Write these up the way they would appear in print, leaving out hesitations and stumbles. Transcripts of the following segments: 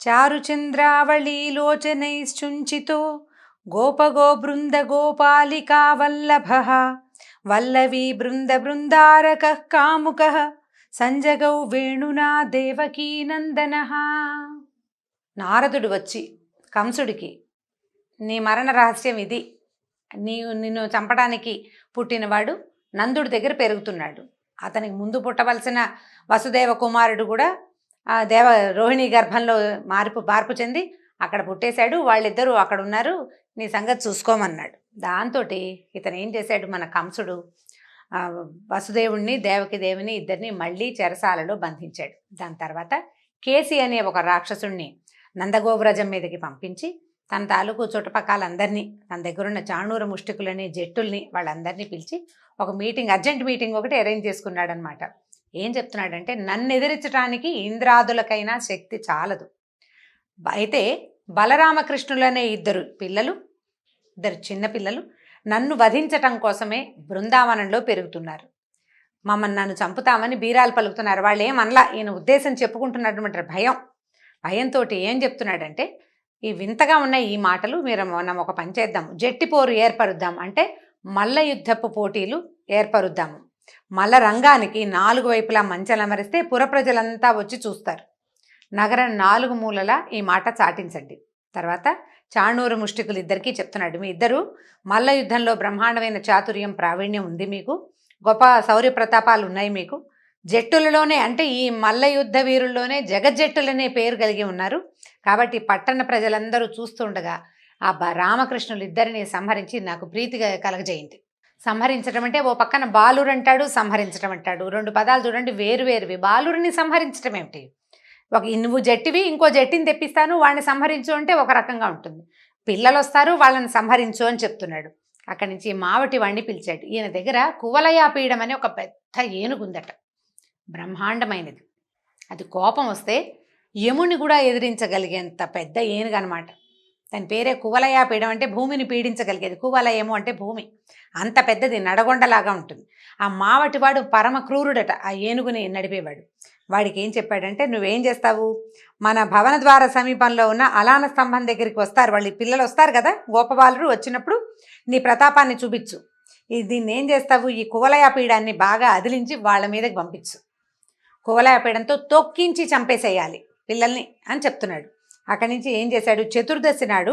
చారుచంద్రావళీలోచనైశ్చుంచితో గోపగో బృంద గోపాలికా వల్లభః వల్లవీ బృంద బృందారకః కాముకః సంజగౌ వేణునా దేవకీనందనః. నారదుడు వచ్చి కంసుడికి, నీ మరణ రహస్యం ఇది, నిన్ను చంపడానికి పుట్టినవాడు నందుడి దగ్గర పెరుగుతున్నాడు. అతనికి ముందు పుట్టవలసిన వసుదేవ కుమారుడు కూడా రోహిణి గర్భంలో మార్పు చెంది అక్కడ పుట్టేశాడు. వాళ్ళిద్దరూ అక్కడ ఉన్నారు, నీ సంగతి చూసుకోమన్నాడు. దాంతో ఇతను ఏం చేశాడు, మన కంసుడు వసుదేవుణ్ణి దేవిని ఇద్దరిని మళ్ళీ చెరసాలలో బంధించాడు. దాని తర్వాత కేసి అనే ఒక రాక్షసుణ్ణి నందగోవ్రజం మీదకి పంపించి తన తాలూకు చుట్టుపక్కలందరినీ, తన దగ్గరున్న చాణూర ముష్టికులని జట్టుల్ని వాళ్ళందరినీ పిలిచి ఒక మీటింగ్, అర్జెంట్ మీటింగ్ ఒకటి అరేంజ్ చేసుకున్నాడు అనమాట. ఏం చెప్తున్నాడంటే, నన్ను ఎదిరించడానికి ఇంద్రాదులకైనా శక్తి చాలదు, అయితే బలరామకృష్ణులనే ఇద్దరు చిన్నపిల్లలు నన్ను వధించటం కోసమే బృందావనంలో పెరుగుతున్నారు. నన్ను చంపుతామని బీరాలు పలుకుతున్నారు. వాళ్ళు ఏమనలా, ఈయన ఉద్దేశం చెప్పుకుంటున్నటువంటి భయంతో ఏం చెప్తున్నాడంటే, ఈ వింతగా ఉన్న ఈ మాటలు మీరు మనం ఒక పని చేద్దాం, జట్టిపోరు ఏర్పరుద్దాం, అంటే మల్ల యుద్ధపు పోటీలు ఏర్పరుద్దాము. మల్ల రంగానికి 4 వైపులా మంచలమరిస్తే పుర ప్రజలంతా వచ్చి చూస్తారు. నగరం 4 మూలలా ఈ మాట చాటించండి. తర్వాత చాణూరు ముష్టికులు ఇద్దరికీ చెప్తున్నాడు, మీ ఇద్దరు మల్ల యుద్ధంలో బ్రహ్మాండమైన చాతుర్యం ప్రావీణ్యం ఉంది, మీకు గొప్ప శౌర్య ప్రతాపాలు ఉన్నాయి, మీకు జట్టులలోనే అంటే ఈ మల్ల యుద్ధ వీరుల్లోనే జగజ్జట్టులనే పేరు కలిగి ఉన్నారు. కాబట్టి పట్టణ ప్రజలందరూ చూస్తుండగా ఆ రామకృష్ణులు ఇద్దరిని సంహరించి నాకు ప్రీతిగా కలగజేయండి. సంహరించడం అంటే ఓ పక్కన బాలురు అంటాడు, సంహరించడం అంటాడు, 2 పదాలు చూడండి వేరువేరువి. బాలురిని సంహరించడం ఏమిటి, నువ్వు జట్టివి ఇంకో జట్టిని తెప్పిస్తాను వాడిని సంహరించు అంటే ఒక రకంగా ఉంటుంది. పిల్లలు వస్తారు వాళ్ళని సంహరించు అని చెప్తున్నాడు. అక్కడి నుంచి మావటి వాడిని పిలిచాడు. ఈయన దగ్గర కువలయాపీడం అనే ఒక పెద్ద ఏనుగుందట, బ్రహ్మాండమైనది. అది కోపం వస్తే యముని కూడా ఎదిరించగలిగేంత పెద్ద ఏనుగు అనమాట. దాని పేరే కువలయాపీడం, అంటే భూమిని పీడించగలిగేది. కువలయము అంటే భూమి, అంత పెద్దది, నడగొండలాగా ఉంటుంది. ఆ మావటివాడు పరమ క్రూరుడట, ఆ ఏనుగుని నడిపేవాడు. వాడికి ఏం చెప్పాడంటే, నువ్వేం చేస్తావు, మన భవన ద్వార సమీపంలో ఉన్న అలాన స్తంభం దగ్గరికి వస్తారు, వాళ్ళు పిల్లలు వస్తారు కదా, గోపబాలురు వచ్చినప్పుడు నీ ప్రతాపాన్ని చూపించు. దీన్ని ఏం చేస్తావు, ఈ కువలయాపీడాన్ని బాగా అదిలించి వాళ్ళ మీదకి పంపించు, కువలయాపీడంతో తొక్కించి చంపేసేయాలి పిల్లల్ని అని చెప్తున్నాడు. అక్కడి నుంచి ఏం చేశాడు, చతుర్దశి నాడు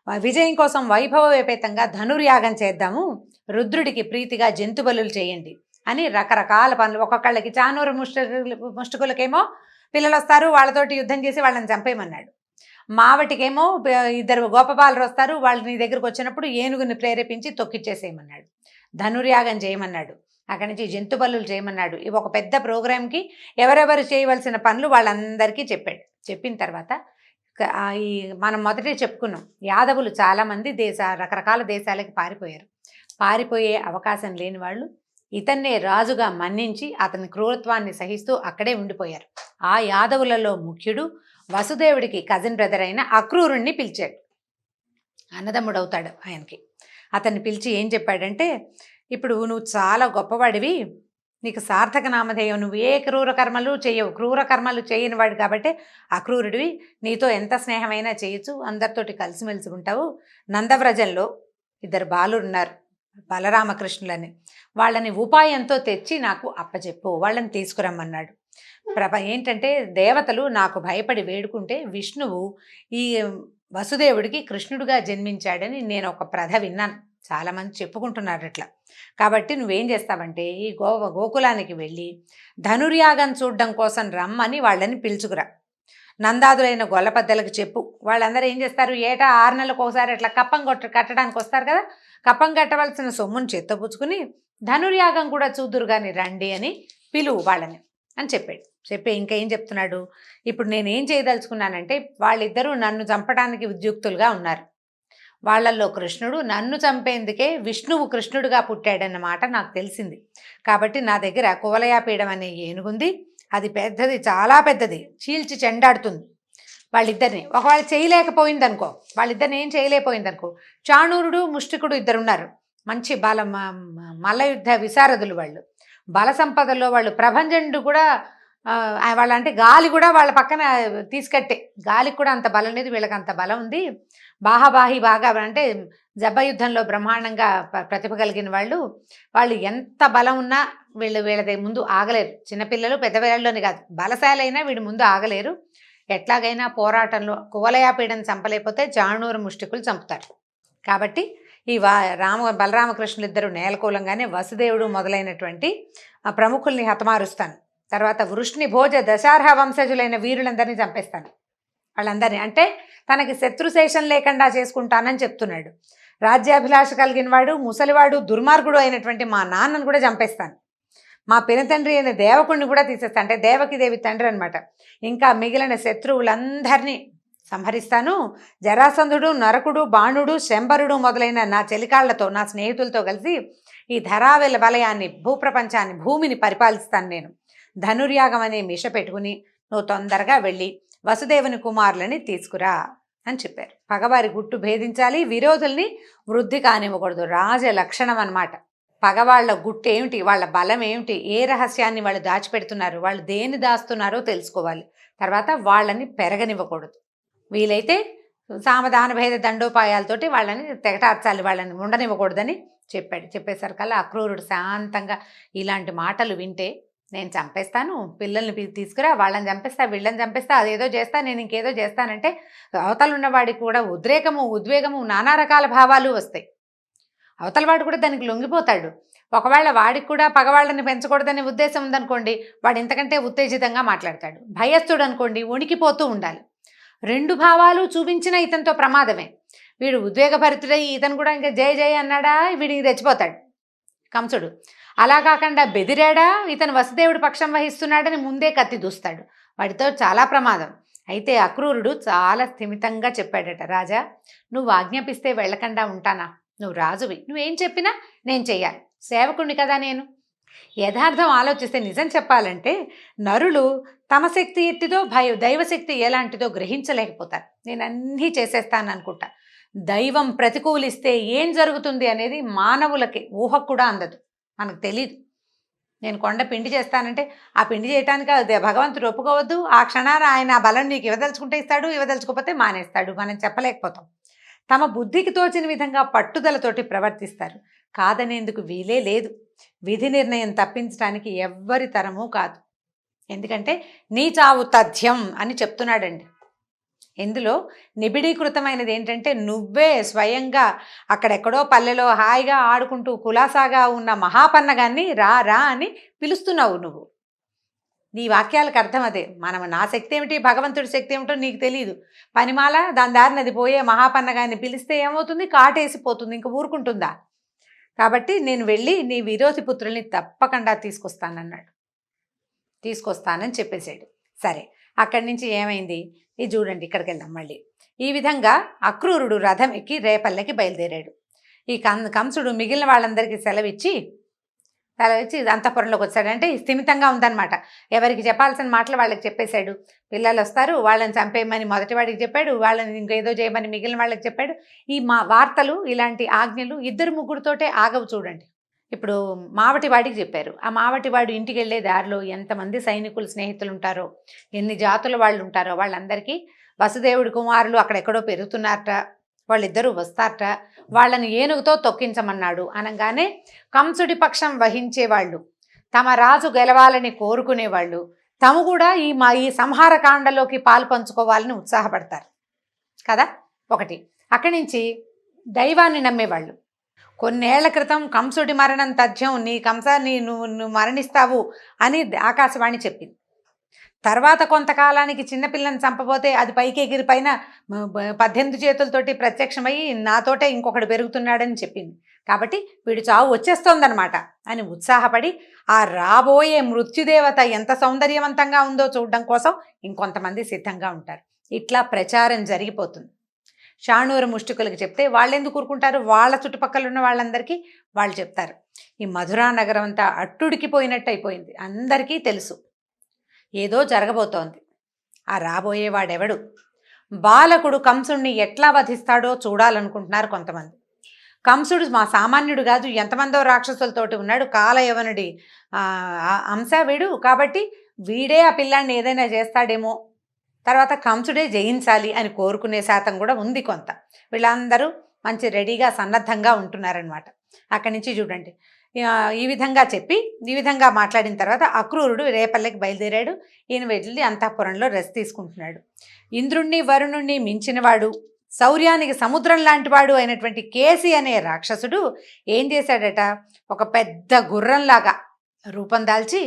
విజయం కోసం వైభవోపేతంగా ధనుర్యాగం చేద్దాము, రుద్రుడికి ప్రీతిగా జంతు బలులు చేయండి అని రకరకాల పనులు. ఒక్కొక్కళ్ళకి చానూరు ముష్టికులకేమో పిల్లలు వస్తారు, వాళ్ళతోటి యుద్ధం చేసి వాళ్ళని చంపేయమన్నాడు. మావటికేమో 2 గోపబాలురు వస్తారు, వాళ్ళు నీ దగ్గరకు వచ్చినప్పుడు ఏనుగుని ప్రేరేపించి తొక్కిచ్చేసేయమన్నాడు. ధనుర్యాగం చేయమన్నాడు. అక్కడి నుంచి జంతు బలులు చేయమన్నాడు. ఇవి ఒక పెద్ద ప్రోగ్రాంకి ఎవరెవరు చేయవలసిన పనులు వాళ్ళందరికీ చెప్పాడు. చెప్పిన తర్వాత మనం మొదటే చెప్పుకున్నాం, యాదవులు చాలామంది రకరకాల దేశాలకి పారిపోయారు. పారిపోయే అవకాశం లేని వాళ్ళు ఇతన్నే రాజుగా మన్నించి అతని క్రూరత్వాన్ని సహిస్తూ అక్కడే ఉండిపోయారు. ఆ యాదవులలో ముఖ్యుడు వసుదేవుడికి కజిన్ బ్రదర్ అయిన అక్రూరుణ్ణి పిలిచాడు. అన్నదమ్ముడవుతాడు ఆయనకి. అతన్ని పిలిచి ఏం చెప్పాడంటే, ఇప్పుడు నువ్వు చాలా గొప్పవాడివి, నీకు సార్థక నామధేయం, నువ్వు ఏ క్రూర కర్మలు చేయని వాడు కాబట్టి అక్రూరుడివి, నీతో ఎంత స్నేహమైనా చేయొచ్చు, అందరితోటి కలిసిమెలిసి ఉంటావు. నందవ్రజంలో 2 బాలురు ఉన్నారు, బలరామకృష్ణులని, వాళ్ళని ఉపాయంతో తెచ్చి నాకు అప్పచెప్పు, వాళ్ళని తీసుకురమ్మన్నాడు. ఏంటంటే దేవతలు నాకు భయపడి వేడుకుంటే విష్ణువు ఈ వసుదేవుడికి కృష్ణుడిగా జన్మించాడని నేను ఒక కథ విన్నాను, చాలామంది చెప్పుకుంటున్నారు అట్లా. కాబట్టి నువ్వేం చేస్తావంటే ఈ గోకులానికి వెళ్ళి ధనుర్యాగం చూడడం కోసం రమ్మని వాళ్ళని పిలుచుకురా, నందాదులైన గొల్లపద్దలకు చెప్పు. వాళ్ళందరూ ఏం చేస్తారు, ఏటా 6 నెలలకు ఒకసారి అట్లా కప్పం కట్టడానికి వస్తారు కదా, కప్పం కట్టవలసిన సొమ్మును చెత్తపుచ్చుకుని ధనుర్యాగం కూడా చూద్దురు కానీ రండి అని పిలువు వాళ్ళని అని చెప్పాడు. చెప్పి ఇంకా ఏం చెప్తున్నాడు, ఇప్పుడు నేనేం చేయదలుచుకున్నానంటే వాళ్ళిద్దరూ నన్ను చంపడానికి ఉద్యుక్తులుగా ఉన్నారు. వాళ్ళల్లో కృష్ణుడు నన్ను చంపేందుకే విష్ణువు కృష్ణుడిగా పుట్టాడన్నమాట నాకు తెలిసింది. కాబట్టి నా దగ్గర కువలయాపీడం అనే ఏనుగుంది, అది పెద్దది, చాలా పెద్దది, చీల్చి చెండాడుతుంది వాళ్ళిద్దరిని. ఒకవేళ చేయలేకపోయిందనుకో, వాళ్ళిద్దరిని ఏం చేయలేకపోయిందనుకో, చాణూరుడు ముష్టికుడు 2 ఉన్నారు, మంచి మల్లయుద్ధ విశారదులు, వాళ్ళు బల సంపదలో వాళ్ళు. ప్రభంజనుడు కూడా వాళ్ళంటే గాలి కూడా వాళ్ళ పక్కన తీసుకట్టే, గాలికి కూడా అంత బలం లేదు, వీళ్ళకి అంత బలం ఉంది. బాహాబాహి బాగా అంటే జబ్బ యుద్ధంలో బ్రహ్మాండంగా ప్రతిభ కలిగిన వాళ్ళు. వాళ్ళు ఎంత బలం ఉన్నా వీళ్ళ ముందు ఆగలేరు. చిన్నపిల్లలు పెద్దపిల్లల్లోని కాదు, బలశాలైనా వీడి ముందు ఆగలేరు. ఎట్లాగైనా పోరాటంలో కువలయాపీడను చంపలేకపోతే జాణూరు ముష్టికులు చంపుతారు. కాబట్టి ఈ బలరామకృష్ణులు ఇద్దరు నేలకూలంగానే వసుదేవుడు మొదలైనటువంటి ఆ ప్రముఖుల్ని హతమారుస్తాను. తర్వాత వృష్ణి భోజ దశార్హ వంశజులైన వీరులందరినీ చంపేస్తాను. వాళ్ళందరినీ అంటే తనకి శత్రుశేషం లేకుండా చేసుకుంటానని చెప్తున్నాడు. రాజ్యాభిలాష కలిగిన వాడు, ముసలివాడు, దుర్మార్గుడు అయినటువంటి మా నాన్నను కూడా చంపేస్తాను. మా పినతండ్రి అయిన దేవకుడిని కూడా తీసేస్తాను. అంటే దేవకిదేవి తండ్రి అనమాట. ఇంకా మిగిలిన శత్రువులందరినీ సంహరిస్తాను. జరాసంధుడు, నరకుడు, బాణుడు, శంబరుడు మొదలైన నా చెలికాళ్లతో, నా స్నేహితులతో కలిసి ఈ ధరావెల వలయాన్ని, భూప్రపంచాన్ని, భూమిని పరిపాలిస్తాను. నేను ధనుర్యాగం అనే మిష పెట్టుకుని నువ్వు తొందరగా వెళ్ళి వసుదేవుని కుమారులని తీసుకురా అని చెప్పారు. పగవారి గుట్టు భేదించాలి, విరోధుల్ని వృద్ధి కానివ్వకూడదు. రాజ లక్షణం అన్నమాట. పగవాళ్ల గుట్టు ఏమిటి, వాళ్ళ బలం ఏమిటి, ఏ రహస్యాన్ని వాళ్ళు దాచిపెడుతున్నారు, వాళ్ళు దేన్ని దాస్తున్నారో తెలుసుకోవాలి. తర్వాత వాళ్ళని పెరగనివ్వకూడదు. వీలైతే సామధాన భేద దండోపాయాలతోటి వాళ్ళని తెగటార్చాలి, వాళ్ళని ఉండనివ్వకూడదని చెప్పాడు. చెప్పేసరికల్లా అక్రూరుడు శాంతంగా ఇలాంటి మాటలు వింటే నేను చంపేస్తాను, పిల్లల్ని తీసుకురా, వాళ్ళని చంపేస్తా, వీళ్ళని చంపేస్తా, అదేదో చేస్తా, నేను ఇంకేదో చేస్తానంటే అవతల ఉన్నవాడికి కూడా ఉద్రేకము, ఉద్వేగము, నానా రకాల భావాలు వస్తాయి. అవతలవాడు కూడా దానికి లొంగిపోతాడు. ఒకవేళ వాడికి కూడా పగవాళ్ళని పెంచకూడదనే ఉద్దేశం ఉందనుకోండి, వాడు ఇంతకంటే ఉత్తేజితంగా మాట్లాడతాడు. భయస్థుడు అనుకోండి, వణికిపోతూ ఉండాలి. రెండు భావాలు చూపించిన ఇతనితో ప్రమాదమే. వీడు ఉద్వేగభరితుడై ఇతను కూడా ఇంకా జయ జయ అన్నాడా వీడికి రెచ్చిపోతాడు కంసుడు. అలా కాకుండా బెదిరాడా, ఇతను వసుదేవుడు పక్షం వహిస్తున్నాడని ముందే కత్తి దూస్తాడు. వాడితో చాలా ప్రమాదం. అయితే అక్రూరుడు చాలా స్థిమితంగా చెప్పాడట, రాజా నువ్వు ఆజ్ఞాపిస్తే వెళ్ళకుండా ఉంటానా? నువ్వు రాజువి, నువ్వేం చెప్పినా నేను చెయ్యాలి, సేవకుణ్ణి కదా నేను. యథార్థం ఆలోచిస్తే నిజం చెప్పాలంటే నరులు తమ శక్తి ఎట్టిదో దైవశక్తి ఎలాంటిదో గ్రహించలేకపోతారు. నేను అన్నీ చేసేస్తాను అనుకుంటా. దైవం ప్రతికూలిస్తే ఏం జరుగుతుంది అనేది మానవులకి ఊహకు కూడా అందదు, మనకు తెలీదు. నేను కొండ పిండి చేస్తానంటే ఆ పిండి చేయటానికి భగవంతుడు ఒప్పుకోవద్దు. ఆ క్షణాన ఆయన ఆ బలం నీకు ఇవ్వదలుచుకుంటే ఇస్తాడు, ఇవ్వదలుచుకోకపోతే మానేస్తాడు. మనం చెప్పలేకపోతాం. తమ బుద్ధికి తోచిన విధంగా పట్టుదలతోటి ప్రవర్తిస్తారు. కాదనేందుకు వీలే లేదు. విధి నిర్ణయం తప్పించడానికి ఎవ్వరి తరమూ కాదు. ఎందుకంటే నీ చావు తథ్యం అని చెప్తున్నాడండి. ఇందులో నిబిడీకృతమైనది ఏంటంటే నువ్వే స్వయంగా అక్కడెక్కడో పల్లెలో హాయిగా ఆడుకుంటూ కులాసాగా ఉన్న మహాపన్నగాన్ని రా రా అని పిలుస్తున్నావు నువ్వు. నీ వాక్యాలకు అర్థం అదే. నా శక్తి ఏమిటి, భగవంతుడి శక్తి ఏమిటో నీకు తెలియదు. పనిమాల దాని దారిని అది పోయే మహాపన్నగాన్ని పిలిస్తే ఏమవుతుంది, కాటేసిపోతుంది, ఇంక ఊరుకుంటుందా? కాబట్టి నేను వెళ్ళి నీ విరోధి పుత్రుల్ని తప్పకుండా తీసుకొస్తానని చెప్పేశాడు. సరే, అక్కడి నుంచి ఏమైంది ఇది చూడండి. ఇక్కడికి వెళ్దాం మళ్ళీ. ఈ విధంగా అక్రూరుడు రథం ఎక్కి రేపల్లెకి బయలుదేరాడు. ఈ కంసుడు మిగిలిన వాళ్ళందరికీ సెలవిచ్చి అంతఃపురంలోకి వచ్చాడంటే స్థిమితంగా ఉందన్నమాట. ఎవరికి చెప్పాల్సిన మాటలు వాళ్ళకి చెప్పేశాడు. పిల్లలు వస్తారు, వాళ్ళని చంపేయమని మొదటి వాడికి చెప్పాడు, వాళ్ళని ఇంకేదో చేయమని మిగిలిన వాళ్ళకి చెప్పాడు. ఈ వార్తలు, ఇలాంటి ఆజ్ఞలు ఇద్దరు ముగ్గురుతోటే ఆగవు చూడండి. ఇప్పుడు మావటివాడికి చెప్పారు. ఆ మావటివాడు ఇంటికి వెళ్ళే దారిలో ఎంతమంది సైనికులు స్నేహితులు ఉంటారో, ఎన్ని జాతుల వాళ్ళు ఉంటారో వాళ్ళందరికీ వసుదేవుడి కుమారులు అక్కడెక్కడో పెరుగుతున్నారట, వాళ్ళిద్దరూ వస్తారట, వాళ్ళని ఏనుగుతో తొక్కించమన్నాడు. అనగానే కంసుడి పక్షం వహించేవాళ్ళు, తమ రాజు గెలవాలని కోరుకునేవాళ్ళు తాము కూడా ఈ సంహారకాండలోకి పాలు పంచుకోవాలని ఉత్సాహపడతారు కదా. ఒకటి. అక్కడి దైవాన్ని నమ్మేవాళ్ళు. కొన్నేళ్ల క్రితం కంసుడి మరణం తథ్యం, నీ కంసాన్ని నువ్వు మరణిస్తావు అని ఆకాశవాణి చెప్పింది. తర్వాత కొంతకాలానికి చిన్నపిల్లని చంపబోతే అది పైకి ఎగిరి పైన 18 చేతులతోటి ప్రత్యక్షమయ్యి నాతోటే ఇంకొకడు పెరుగుతున్నాడని చెప్పింది. కాబట్టి వీడు చావు వచ్చేస్తోందనమాట అని ఉత్సాహపడి ఆ రాబోయే మృత్యుదేవత ఎంత సౌందర్యవంతంగా ఉందో చూడడం కోసం ఇంకొంతమంది సిద్ధంగా ఉంటారు. ఇట్లా ప్రచారం జరిగిపోతుంది. షాణూరు ముష్టికులకు చెప్తే వాళ్ళు ఎందుకు ఊరుకుంటారు? వాళ్ళ చుట్టుపక్కల ఉన్న వాళ్ళందరికీ వాళ్ళు చెప్తారు. ఈ మధురా నగరం అంతా అట్టుడికిపోయినట్టు అయిపోయింది. అందరికీ తెలుసు ఏదో జరగబోతోంది. ఆ రాబోయేవాడెవడు, బాలకుడు కంసుడిని ఎట్లా వధిస్తాడో చూడాలనుకుంటున్నారు కొంతమంది. కంసుడు మా సామాన్యుడు కాదు, ఎంతమందో రాక్షసులతోటి ఉన్నాడు, కాలయవనుడి అంశ వీడు. కాబట్టి వీడే ఆ పిల్లాన్ని ఏదైనా చేస్తాడేమో, తర్వాత కంసుడే జయించాలి అని కోరుకునే శాతం కూడా ఉంది కొంత. వీళ్ళందరూ మంచి రెడీగా సన్నద్ధంగా ఉంటున్నారనమాట. అక్కడి నుంచి చూడండి, ఈ విధంగా చెప్పి ఈ విధంగా మాట్లాడిన తర్వాత అక్రూరుడు రేపల్లెకి బయలుదేరాడు. ఈయన వెళ్ళి అంతఃపురంలో రెస్ట్ తీసుకుంటున్నాడు. ఇంద్రుణ్ణి వరుణుణ్ణి మించినవాడు, శౌర్యానికి సముద్రం లాంటివాడు అయినటువంటి కేసి అనే రాక్షసుడు ఏం చేశాడట, ఒక పెద్ద గుర్రంలాగా రూపం దాల్చి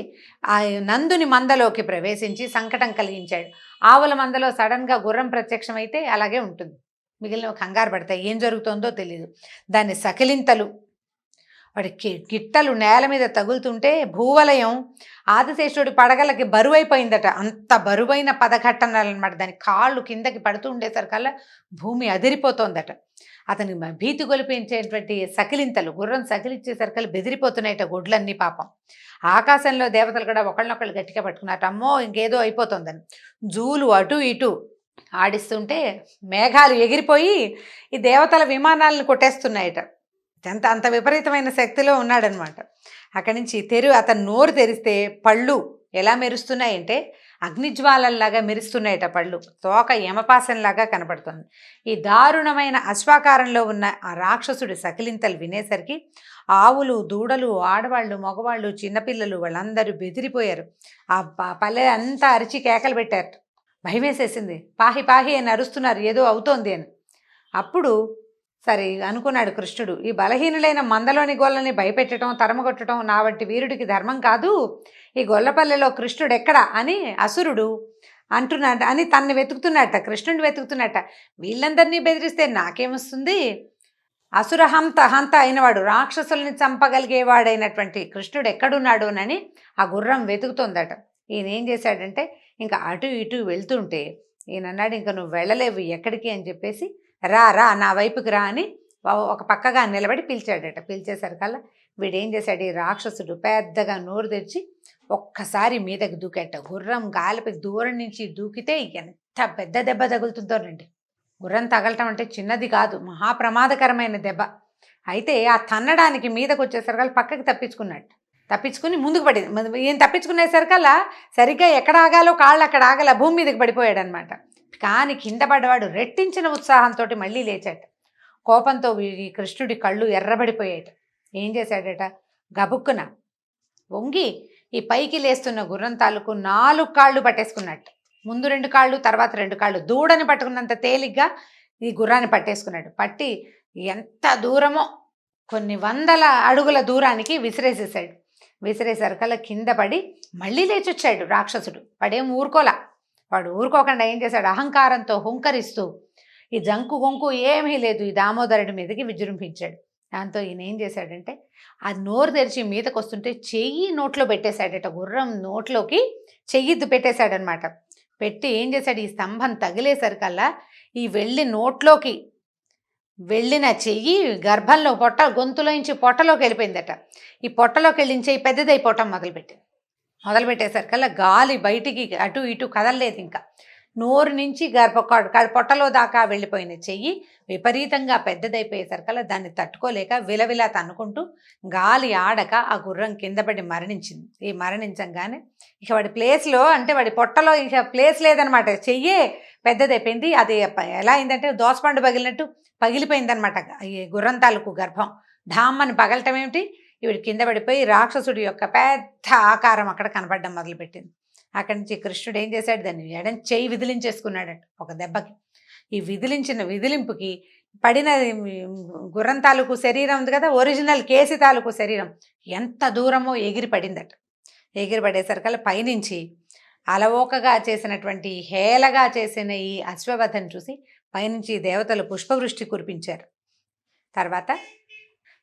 ఆ నందుని మందలోకి ప్రవేశించి సంకటం కలిగించాడు. ఆవుల మందలో సడన్గా గుర్రం ప్రత్యక్షమైతే అలాగే ఉంటుంది, మిగిలిన కంగారు పడతాయి, ఏం జరుగుతుందో తెలియదు. దాని సకిలింతలు, వాడి గిట్టలు నేల మీద తగులుతుంటే భూవలయం ఆదిశేషుడి పడగలకి బరువైపోయిందట. అంత బరువైన పదఘట్టనాలన్నమాట. దాని కాళ్ళు కిందకి పడుతూ ఉండేసరికల్లా భూమి అదిరిపోతోందట. అతని భీతి గొలిపించేటువంటి సకిలింతలు, గుర్రం సకిలిచ్చేసరికల్లా బెదిరిపోతున్నాయట గొడ్లన్నీ పాపం. ఆకాశంలో దేవతలు కూడా ఒకళ్ళనొకళ్ళు గట్టిగా పట్టుకున్నట్టు, అమ్మో ఇంకేదో అయిపోతుందని జూలు అటు ఇటు ఆడిస్తుంటే మేఘాలు ఎగిరిపోయి ఈ దేవతల విమానాలను కొట్టేస్తున్నాయట. అంత విపరీతమైన శక్తిలో ఉన్నాడనమాట. అక్కడి నుంచి అతను నోరు తెరిస్తే పళ్ళు ఎలా మెరుస్తున్నాయంటే అగ్నిజ్వాలల్లాగా మెరుస్తున్నాయట పళ్ళు, తోక యమపాసంలాగా కనపడుతుంది. ఈ దారుణమైన అశ్వాకారంలో ఉన్న ఆ రాక్షసుడి సకిలింతలు వినేసరికి ఆవులు, దూడలు, ఆడవాళ్ళు, మగవాళ్ళు, చిన్నపిల్లలు వాళ్ళందరూ బెదిరిపోయారు. ఆ పల్లె అంతా అరిచి కేకలు పెట్టారు. భయమేసేసింది. పాహి పాహి అని అరుస్తున్నారు, ఏదో అవుతోంది అని. అప్పుడు సరే అనుకున్నాడు కృష్ణుడు, ఈ బలహీనులైన మందలోని గొల్లని భయపెట్టడం, తరమగొట్టడం నా వంటి వీరుడికి ధర్మం కాదు. ఈ గొల్లపల్లెలో కృష్ణుడు ఎక్కడా అని అసురుడు అంటున్నాడు అని తన్ని వెతుకుతున్నట్ట, కృష్ణుడిని వెతుకుతున్నట్ట. వీళ్ళందరినీ బెదిరిస్తే నాకేమొస్తుంది? అసురహంత హంత అయినవాడు, రాక్షసుల్ని చంపగలిగేవాడైనటువంటి కృష్ణుడు ఎక్కడున్నాడునని ఆ గుర్రం వెతుకుతోందట. ఈయన ఏం చేశాడంటే ఇంకా అటు ఇటు వెళ్తుంటే ఈయన అన్నాడు, ఇంకా నువ్వు వెళ్ళలేవు ఎక్కడికి అని చెప్పేసి, రా రా నా వైపుకి రా అని ఒక పక్కగా నిలబడి పిలిచాడట. పిలిచేసరికల్లా వీడేం చేశాడు, ఈ రాక్షసుడు పెద్దగా నోరు తెరిచి ఒక్కసారి మీదకి దూకేట. గుర్రం గాలిపై దూరం నుంచి దూకితే ఎంత పెద్ద దెబ్బ తగులుతుందోనండి. గుర్రం తగలటం అంటే చిన్నది కాదు, మహాప్రమాదకరమైన దెబ్బ. అయితే ఆ తన్నడానికి మీదకి వచ్చేసరికల్లా పక్కకి తప్పించుకుని ముందుకు పడింది. ఈయన తప్పించుకునేసరికల్లా సరిగ్గా ఎక్కడ ఆగాలో కాళ్ళు అక్కడ ఆగల, భూమి మీదకి పడిపోయాడు అనమాట. కానీ కింద పడ్డవాడు రెట్టించిన ఉత్సాహంతో మళ్ళీ లేచాట. కోపంతో ఈ కృష్ణుడి కళ్ళు ఎర్రబడిపోయాట. ఏం చేశాడట, గబుక్కున వంగి ఈ పైకి లేస్తున్న గుర్రం తాలూకు 4 కాళ్ళు పట్టేసుకున్నట్టు. ముందు 2 కాళ్ళు, తర్వాత 2 కాళ్ళు, దూడని పట్టుకున్నంత తేలిగ్గా ఈ గుర్రాన్ని పట్టేసుకున్నాడు. పట్టి ఎంత దూరమో కొన్ని 100 అడుగుల దూరానికి విసిరేసేసాడు. విసిరేసరికల్లా కింద పడి మళ్ళీ లేచొచ్చాడు రాక్షసుడు. వాడేం ఊరుకోలా. వాడు ఊరుకోకుండా ఏం చేశాడు, అహంకారంతో హుంకరిస్తూ ఈ జంకు గొంకు ఏమీ లేదు ఈ దామోదరుడి మీదకి విజృంభించాడు. దాంతో ఈయన ఏం చేశాడంటే ఆ నోరు తెరిచి మీదకి వస్తుంటే చెయ్యి నోట్లో పెట్టేశాడట. గుర్రం నోట్లోకి చెయ్యి పెట్టేశాడనమాట. పెట్టి ఏం చేశాడు, ఈ స్తంభం తగిలేసరికల్లా ఈ నోట్లోకి వెళ్ళిన చెయ్యి గర్భంలో గొంతులోంచి పొట్టలోకి వెళ్ళిపోయిందట. ఈ పొట్టలోకి వెళ్ళిన చెయ్యి పెద్దదైపోవటం మొదలుపెట్టేసరికల్లా గాలి బయటికి అటు ఇటు కదలలేదు. ఇంకా నోరు నుంచి పొట్టలో దాకా వెళ్ళిపోయిన చెయ్యి విపరీతంగా పెద్దదైపోయేసరికల్లా దాన్ని తట్టుకోలేక విలవిలా తన్నుకుంటూ గాలి ఆడక ఆ గుర్రం కింద పడి మరణించింది. ఈ మరణించంగానే ఇక వాడి ప్లేస్లో, అంటే వాడి పొట్టలో ఇక ప్లేస్ లేదనమాట, చెయ్యే పెద్దదైపోయింది. అది ఎలా అయిందంటే దోసపండు పగిలినట్టు పగిలిపోయిందనమాట. ఈ గుర్రం తాలూకు గర్భం ఢామ్మని పగలటం ఏమిటి, ఈవిడ కింద పడిపోయి రాక్షసుడి యొక్క పెద్ద ఆకారం అక్కడ కనపడడం మొదలుపెట్టింది. అక్కడి నుంచి కృష్ణుడు ఏం చేశాడు, దాన్ని ఎడం చెయ్యి విదిలించేసుకున్నాడట ఒక దెబ్బకి. ఈ విదిలింపుకి పడిన గుర్రం తాలూకు శరీరం ఉంది కదా, ఒరిజినల్ కేసి తాలూకు శరీరం ఎంత దూరమో ఎగిరి పడిందట. ఎగిరి పడేసరికల్లా పైనుంచి అలవోకగా చేసినటువంటి హేళగా చేసిన ఈ అశ్వవధను చూసి పైనుంచి దేవతలు పుష్పవృష్టి కురిపించారు. తర్వాత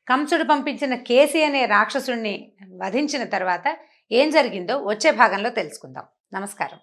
కంసుడు పంపించిన కేసి అనే రాక్షసుడిని వధించిన తర్వాత ఏం జరిగిందో వచ్చే భాగంలో తెలుసుకుందాం. నమస్కారం.